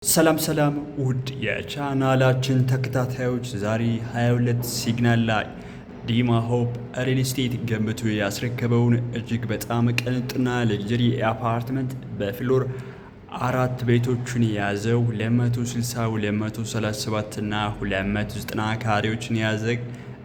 ሰላም ውድ የቻናላችን ተከታታዮች ዛሬ 22 ሲግናል ላይ ዲማ ሆፕ ሪል ስቴት ገንብቶ ያስረከበውን እጅግ በጣም ቅንጡና ሌክዠሪ አፓርትመንት በፍሎር 4 ቤቶችን የያዘው 260፣ 237 እና 290 ካሬዎችን የያዘ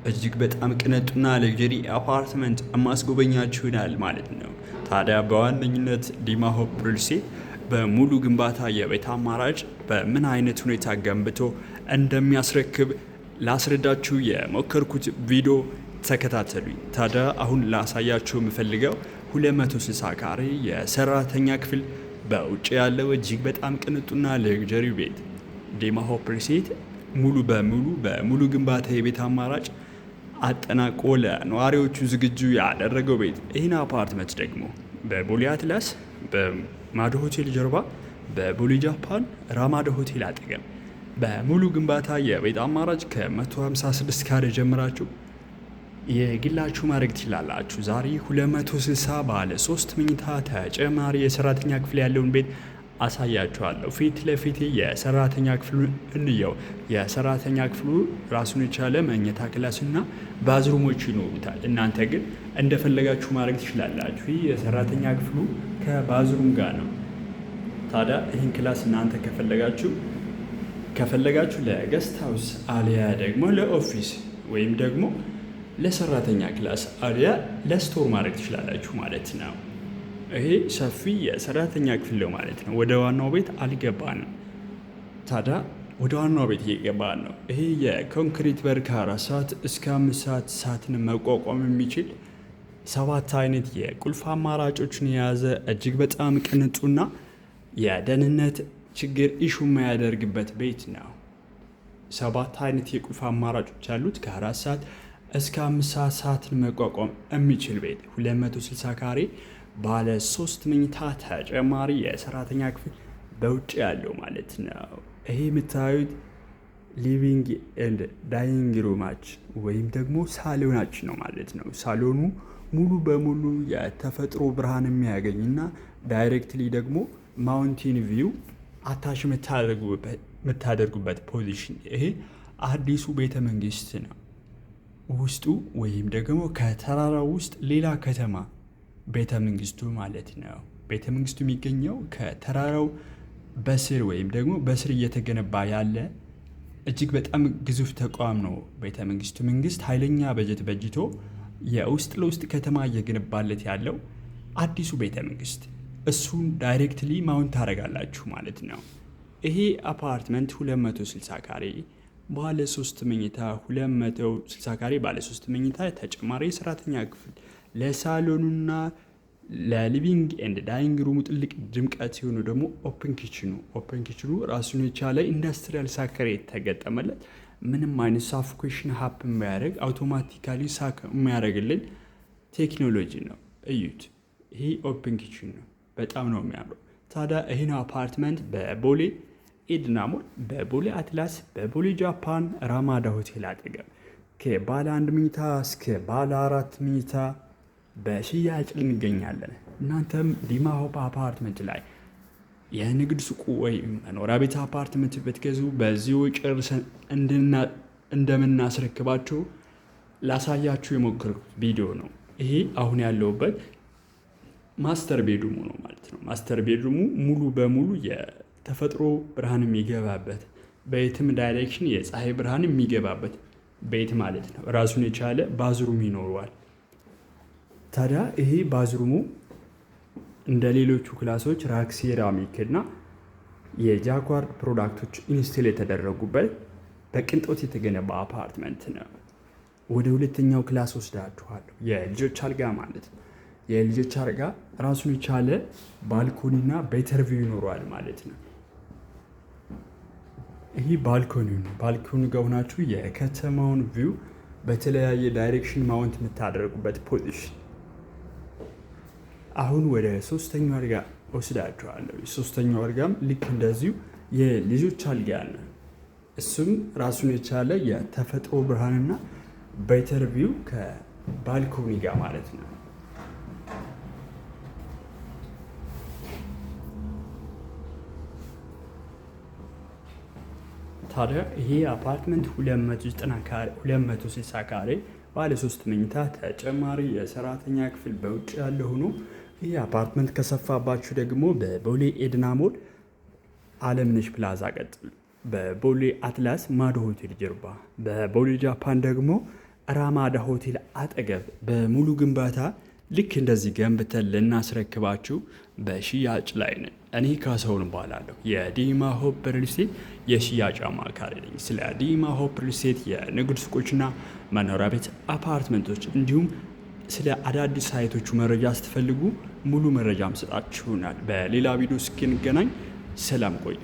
እጅግ በጣም ቅንጡና ሌክዠሪ አፓርትመንት ማስጎበኛችሁ ይሆናል ማለት ነው። ታዲያ በዋነኝነት ዲማ ሆፕ ሪል ስቴት በሙሉ ግንባታ የቤት አማራጭ በምን አይነት ሁኔታ ገንብቶ እንደሚያስረክብ ላስረዳችሁ የሞከርኩት ቪዲዮ ተከታተሉኝ። ታዲያ አሁን ላሳያችሁ የምፈልገው 260 ካሬ የሰራተኛ ክፍል በውጭ ያለው እጅግ በጣም ቅንጡና ሌክዠሪ ቤት ዲማ ሆፕ ሪል ስቴት በሙሉ ግንባታ የቤት አማራጭ አጠናቆ ለነዋሪዎቹ ዝግጁ ያደረገው ቤት። ይህን አፓርትመንት ደግሞ በቦሌ አትላስ በማዶ ሆቴል ጀርባ በቦሌ ጃፓን ራማዳ ሆቴል አጠገብ በሙሉ ግንባታ የቤት አማራጭ ከ156 ካሬ ጀምራችሁ የግላችሁ ማድረግ ትችላላችሁ። ዛሬ 260 ባለ 3 መኝታ ተጨማሪ የሰራተኛ ክፍል ያለውን ቤት አሳያችኋለሁ። ፊት ለፊት የሰራተኛ ክፍሉን እንየው። የሰራተኛ ክፍሉ ራሱን የቻለ መኝታ ክላስና ባዝሩሞች ይኖሩታል። እናንተ ግን እንደፈለጋችሁ ማድረግ ትችላላችሁ። ይህ የሰራተኛ ክፍሉ ከባዝሩም ጋር ነው። ታዲያ ይህን ክላስ እናንተ ከፈለጋችሁ ለገስት ሃውስ አሊያ ደግሞ ለኦፊስ ወይም ደግሞ ለሰራተኛ ክላስ አሊያ ለስቶር ማድረግ ትችላላችሁ ማለት ነው። ይሄ ሰፊ የሰራተኛ ክፍል ነው ማለት ነው። ወደ ዋናው ቤት አልገባንም። ታዲያ ወደ ዋናው ቤት እየገባን ነው። ይሄ የኮንክሪት በር ከ4 ሰዓት እስከ 5 ሰዓት እሳትን መቋቋም የሚችል 7 አይነት የቁልፍ አማራጮችን የያዘ እጅግ በጣም ቅንጡና የደህንነት ችግር ኢሹ የማያደርግበት ቤት ነው። 7 አይነት የቁልፍ አማራጮች ያሉት ከ4 ሰዓት እስከ 5 ሰዓት እሳትን መቋቋም የሚችል ቤት 260 ካሬ ባለ 3 መኝታ ተጨማሪ የሰራተኛ ክፍል በውጭ ያለው ማለት ነው። ይሄ የምታዩት ሊቪንግ ኤንድ ዳይኒንግ ሩማችን ወይም ደግሞ ሳሎናችን ነው ማለት ነው። ሳሎኑ ሙሉ በሙሉ የተፈጥሮ ብርሃን የሚያገኝና ዳይሬክትሊ ደግሞ ማውንቴን ቪው አታች የምታደርጉበት ፖዚሽን። ይሄ አዲሱ ቤተ መንግስት ነው ውስጡ ወይም ደግሞ ከተራራው ውስጥ ሌላ ከተማ ቤተ መንግስቱ ማለት ነው። ቤተ መንግስቱ የሚገኘው ከተራራው በስር ወይም ደግሞ በስር እየተገነባ ያለ እጅግ በጣም ግዙፍ ተቋም ነው ቤተ መንግስቱ። መንግስት ኃይለኛ በጀት በጅቶ የውስጥ ለውስጥ ከተማ እየገነባለት ያለው አዲሱ ቤተ መንግስት፣ እሱን ዳይሬክትሊ ማውንት ታደርጋላችሁ ማለት ነው። ይሄ አፓርትመንት 260 ካሬ ባለ 3 መኝታ 260 ካሬ ባለ 3 መኝታ ተጨማሪ የሰራተኛ ክፍል ለሳሎኑና ለሊቪንግ ኤንድ ዳይኒንግ ሩሙ ትልቅ ድምቀት ሲሆኑ ደግሞ ኦፕን ኪችኑ ራሱን የቻለ ኢንዱስትሪያል ሳከር የተገጠመለት ምንም አይነት ሳፎኬሽን ሀፕ የማያደርግ አውቶማቲካሊ ሳክ የሚያደርግልን ቴክኖሎጂ ነው። እዩት። ይሄ ኦፕን ኪችን ነው። በጣም ነው የሚያምረው። ታዲያ ይህን አፓርትመንት በቦሌ ኤድና ሞል፣ በቦሌ አትላስ፣ በቦሌ ጃፓን ራማዳ ሆቴል አጠገብ ከባለ 1 መኝታ እስከ ባለ 4 መኝታ በሽያጭ እንገኛለን። እናንተም ዲማ ሆፕ አፓርትመንት ላይ የንግድ ሱቁ ወይም መኖሪያ ቤት አፓርትመንት ብትገዙ በዚሁ ጨርሰን እንደምናስረክባችሁ ላሳያችሁ የሞከርኩት ቪዲዮ ነው። ይሄ አሁን ያለውበት ማስተር ቤድሩሙ ነው ማለት ነው። ማስተር ቤድሩሙ ሙሉ በሙሉ የተፈጥሮ ብርሃን የሚገባበት በየትም ዳይሬክሽን የፀሐይ ብርሃን የሚገባበት ቤት ማለት ነው። ራሱን የቻለ ባዝሩም ይኖረዋል። ታዲያ ይሄ ባዝሩሙ እንደ ሌሎቹ ክላሶች ራክ ሴራሚክ እና የጃጓር ፕሮዳክቶች ኢንስቴል የተደረጉበት በቅንጦት የተገነባ አፓርትመንት ነው። ወደ ሁለተኛው ክላስ ወስዳችኋለሁ። የልጆች አልጋ ማለት ነው። የልጆች አልጋ ራሱን የቻለ ባልኮኒና ቤተር ቪው ይኖረዋል ማለት ነው። ይህ ባልኮኒ ነው። ባልኮኒ ጋር ሆናችሁ የከተማውን ቪው በተለያየ ዳይሬክሽን ማውንት የምታደርጉበት ፖዚሽን። አሁን ወደ 3ኛው አልጋ ወስዳችኋለሁ። የ3ኛው አልጋም ልክ እንደዚሁ የልጆች አልጋ ነው። እሱም ራሱን የቻለ የተፈጥሮ ብርሃንና ቤተር ቪው ከባልኮኒ ጋር ማለት ነው። ታዲያ ይሄ አፓርትመንት 260 ካሬ ባለ 3 መኝታ ተጨማሪ የሰራተኛ ክፍል በውጭ ያለ ሆኖ ይህ አፓርትመንት ከሰፋባችሁ ደግሞ በቦሌ ኤድና ሞል አለምነሽ ፕላዛ ቀጥል፣ በቦሌ አትላስ ማዶ ሆቴል ጀርባ፣ በቦሌ ጃፓን ደግሞ ራማዳ ሆቴል አጠገብ በሙሉ ግንባታ ልክ እንደዚህ ገንብተን ልናስረክባችሁ በሽያጭ ላይ ነን። እኔ ካሳሁን እባላለሁ። የዲማ ሆፕ ሪል ስቴት የሽያጭ አማካሪ ነኝ። ስለ ዲማ ሆፕ ሪል ስቴት የንግድ ሱቆችና መኖሪያ ቤት አፓርትመንቶች እንዲሁም ስለ አዳዲስ ሳይቶቹ መረጃ ስትፈልጉ ሙሉ መረጃም ሰጣችሁናል። በሌላ ቪዲዮ እስክንገናኝ ሰላም ቆዩ።